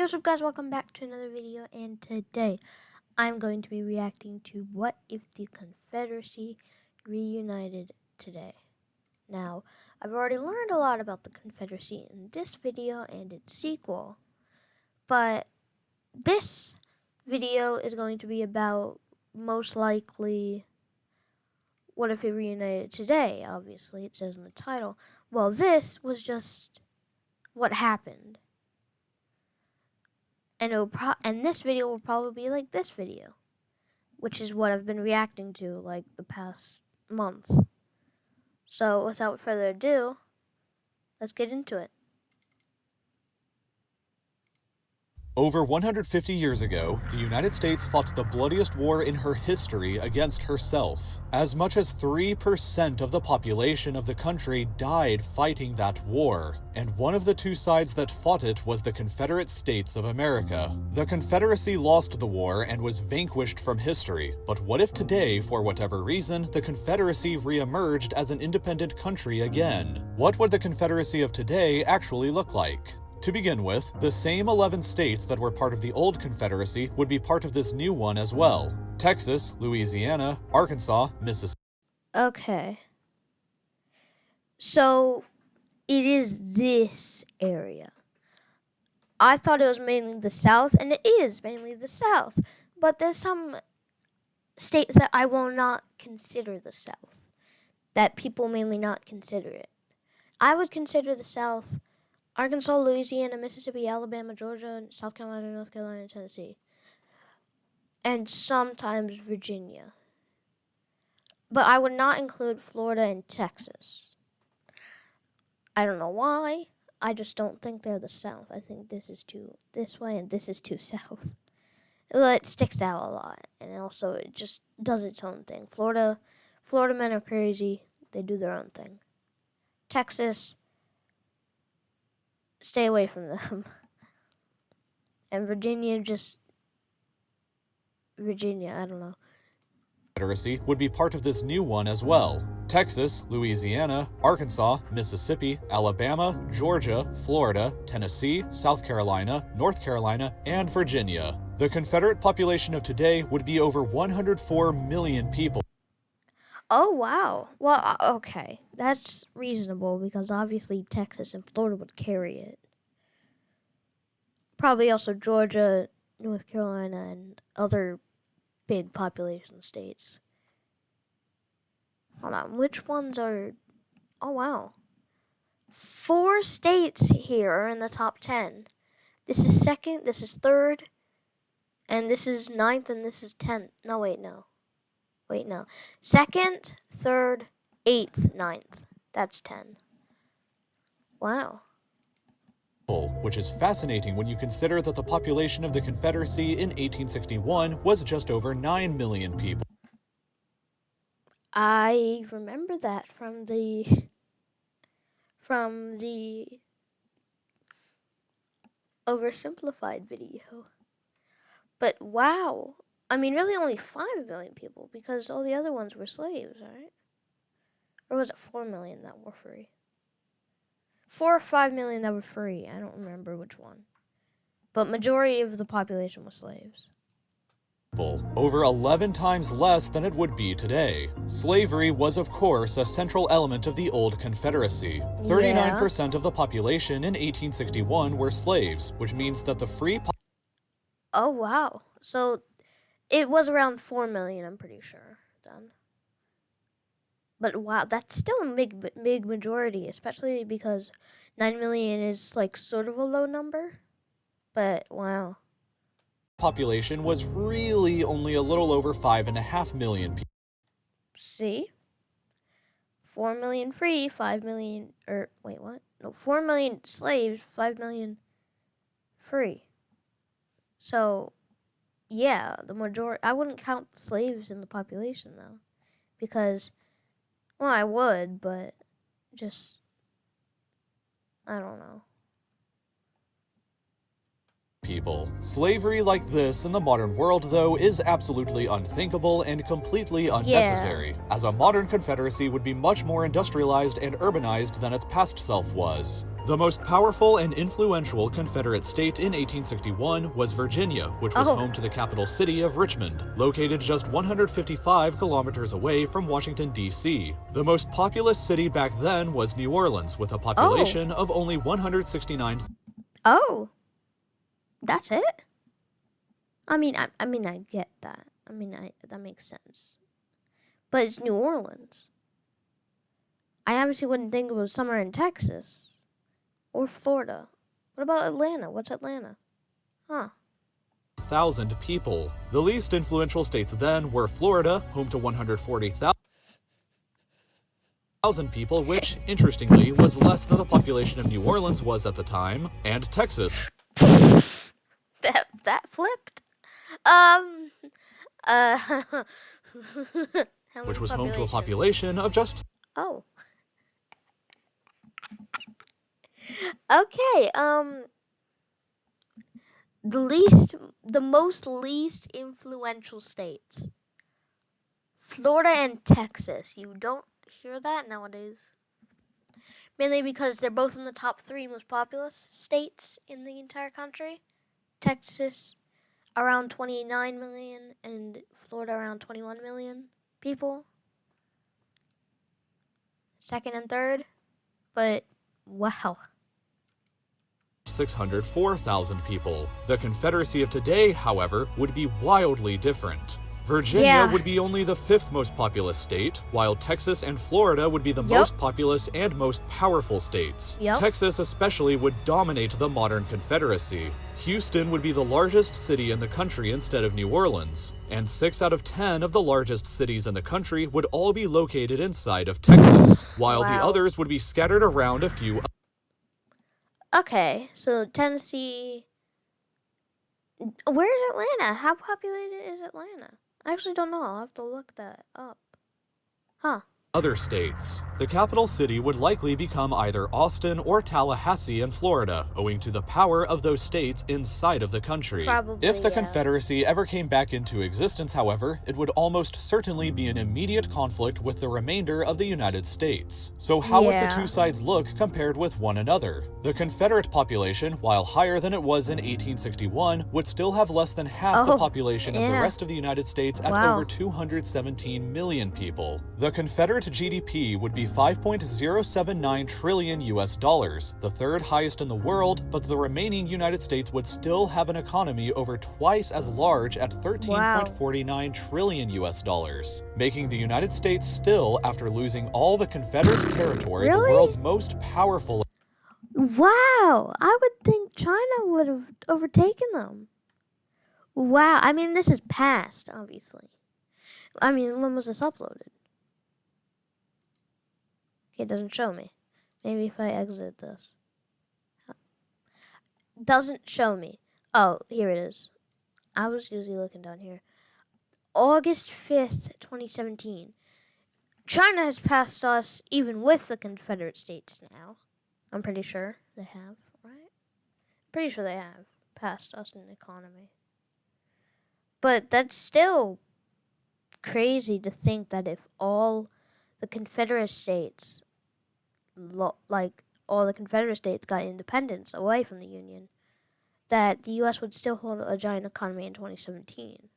Hey, what's up guys, welcome back to another video, and today I'm going to be reacting to what if the Confederacy reunited today. Now, I've already learned a lot about the Confederacy in this video and its sequel, but this video is going to be about, most likely, what if it reunited today. Obviously, it says in the title. Well, this was just what happened. And this video will probably be like this video, which is what I've been reacting to like the past month. So without further ado, let's get into it. Over 150 years ago, the United States fought the bloodiest war in her history against herself. As much as 3% of the population of the country died fighting that war, and one of the two sides that fought it was the Confederate States of America. The Confederacy lost the war and was vanquished from history, but what if today, for whatever reason, the Confederacy re-emerged as an independent country again? What would the Confederacy of today actually look like? To begin with, the same 11 states that were part of the old Confederacy would be part of this new one as well. Texas, Louisiana, Arkansas, Mississippi. Okay. So it is this area. I thought it was mainly the South, and it is mainly the South. But there's some states that I will not consider the South, that people mainly not consider it. I would consider the South Arkansas, Louisiana, Mississippi, Alabama, Georgia, South Carolina, North Carolina, and Tennessee. And sometimes Virginia. But I would not include Florida and Texas. I don't know why. I just don't think they're the South. I think this is too this way and this is too South. Well, it sticks out a lot. And also it just does its own thing. Florida men are crazy. They do their own thing. Texas, stay away from them. And Virginia, I don't know. Confederacy would be part of this new one as well. Texas, Louisiana, Arkansas, Mississippi, Alabama, Georgia, Florida, Tennessee, South Carolina, North Carolina, and Virginia. The Confederate population of today would be over 104 million people. Oh, wow. Well, okay. That's reasonable because obviously Texas and Florida would carry it. Probably also Georgia, North Carolina, and other big population states. Hold on. Which ones are... Oh, wow. 4 states here are in the top 10. This is second, this is third, and this is ninth, and this is 10th. No, wait, no. Wait, no. Second, third, 8th, 9th. That's 10. Wow. Which is fascinating when you consider that the population of the Confederacy in 1861 was just over 9 million people. I remember that from the oversimplified video. But wow. I mean, really only 5 million people because all the other ones were slaves, right? Or was it 4 million that were free? 4 or 5 million that were free. I don't remember which one. But majority of the population was slaves. Over 11 times less than it would be today. Slavery was, of course, a central element of the old Confederacy. 39% of the population in 1861 were slaves, which means that the free... Oh, wow. So it was around 4 million, I'm pretty sure, then. But wow, that's still a big majority, especially because 9 million is like sort of a low number. But wow. Population was really only a little over 5.5 million people. See? 4 million free, 5 million, or wait, what? No, 4 million slaves, 5 million free. So, yeah, the majority, I wouldn't count the slaves in the population though, because, well, I would, but just, I don't know. people. Slavery like this in the modern world, though, is absolutely unthinkable and completely unnecessary, as a modern confederacy would be much more industrialized and urbanized than its past self was. The most powerful and influential Confederate state in 1861 was Virginia, which was home to the capital city of Richmond, located just 155 kilometers away from Washington, D.C. The most populous city back then was New Orleans, with a population of only 169. Oh, that's it? I mean, I get that. That makes sense. But it's New Orleans. I obviously wouldn't think it was somewhere in Texas. Or Florida. What about Atlanta? What's Atlanta? Huh. 1,000 people. The least influential states then were Florida, home to 140,000 people, which, interestingly, was less than the population of New Orleans was at the time, and Texas. That flipped. Which was home to a population of just. Oh. Okay, the most least influential states. Florida and Texas. You don't hear that nowadays. Mainly because they're both in the top 3 most populous states in the entire country. Texas, around 29 million, and Florida, around 21 million people. Second and third. But, wow. 604,000 people. The Confederacy of today, however, would be wildly different. Virginia would be only the 5th most populous state, while Texas and Florida would be the most populous and most powerful states. Texas especially would dominate the modern Confederacy. Houston would be the largest city in the country instead of New Orleans, and 6 out of 10 of the largest cities in the country would all be located inside of Texas, while the others would be scattered around a few. Okay, so Tennessee. Where's Atlanta? How populated is Atlanta? I actually don't know. I'll have to look that up. Huh. Other states. The capital city would likely become either Austin or Tallahassee in Florida, owing to the power of those states inside of the country. Probably, if the Confederacy ever came back into existence, however, it would almost certainly be in immediate conflict with the remainder of the United States. So how would the two sides look compared with one another? The Confederate population, while higher than it was in 1861, would still have less than half the population of the rest of the United States at over 217 million people. The Confederate GDP would be 5.079 trillion US dollars, the 3rd highest in the world, but the remaining United States would still have an economy over twice as large at 13.49 trillion US dollars, making the United States still, after losing all the Confederate territory, the world's most powerful. Wow, I would think China would have overtaken them. Wow, I mean, this is past, obviously. I mean, when was this uploaded? Okay, it doesn't show me. Maybe if I exit this. Doesn't show me. Oh, here it is. I was usually looking down here. August 5th, 2017. China has passed us even with the Confederate States now. I'm pretty sure they have, right? Pretty sure they have passed us in economy. But that's still crazy to think that if all the Confederate States, all the Confederate States got independence away from the Union, that the U.S. would still hold a giant economy in 2017.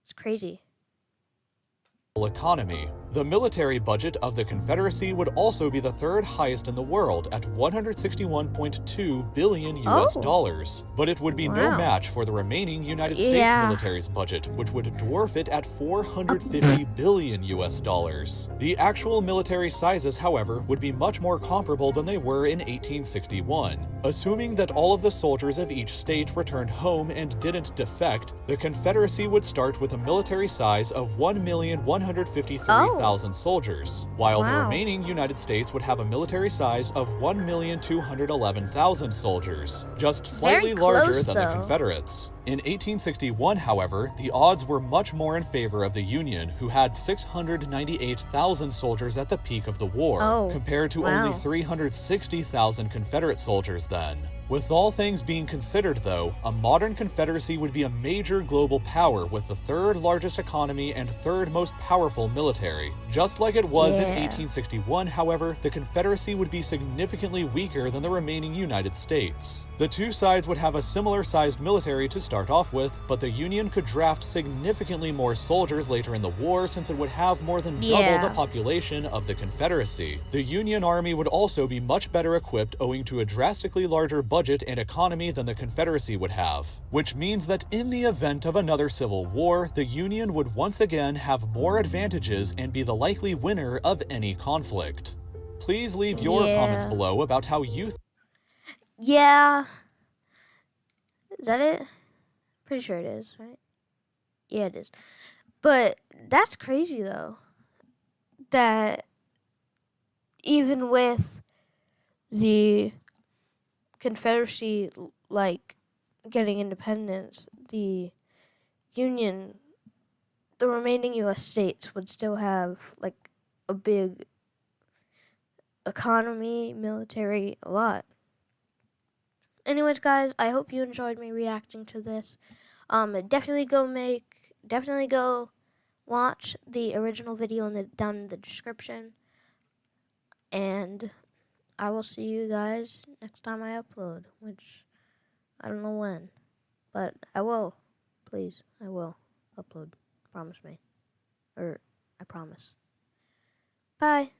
It's crazy. Economy. The military budget of the Confederacy would also be the 3rd highest in the world at 161.2 billion US dollars, but it would be no match for the remaining United States military's budget, which would dwarf it at 450 billion US dollars. The actual military sizes, however, would be much more comparable than they were in 1861. Assuming that all of the soldiers of each state returned home and didn't defect, the Confederacy would start with a military size of 1,153,000 soldiers, while the remaining United States would have a military size of 1,211,000 soldiers, just slightly larger than the Confederates. In 1861, however, the odds were much more in favor of the Union, who had 698,000 soldiers at the peak of the war, Oh, compared to only wow. 360,000 Confederate soldiers then. With all things being considered, though, a modern Confederacy would be a major global power with the third largest economy and third most powerful military. Just like it was in Yeah. 1861, however, the Confederacy would be significantly weaker than the remaining United States. The two sides would have a similar-sized military to start off with, but the Union could draft significantly more soldiers later in the war since it would have more than double Yeah. the population of the Confederacy. The Union Army would also be much better equipped owing to a drastically larger budget and economy than the Confederacy would have, which means that in the event of another civil war, the Union would once again have more advantages and be the likely winner of any conflict. Please leave your comments Yeah. below about how you Yeah. Is that it? Pretty sure it is, right? Yeah, it is. But that's crazy, though. That even with the Confederacy, like, getting independence, the Union, the remaining U.S. states would still have, like, a big economy, military, a lot. Anyways, guys, I hope you enjoyed me reacting to this. Definitely go watch the original video down in the description. And I will see you guys next time I upload, which I don't know when, but I will. Please, I will upload. Promise me. Or I promise. Bye.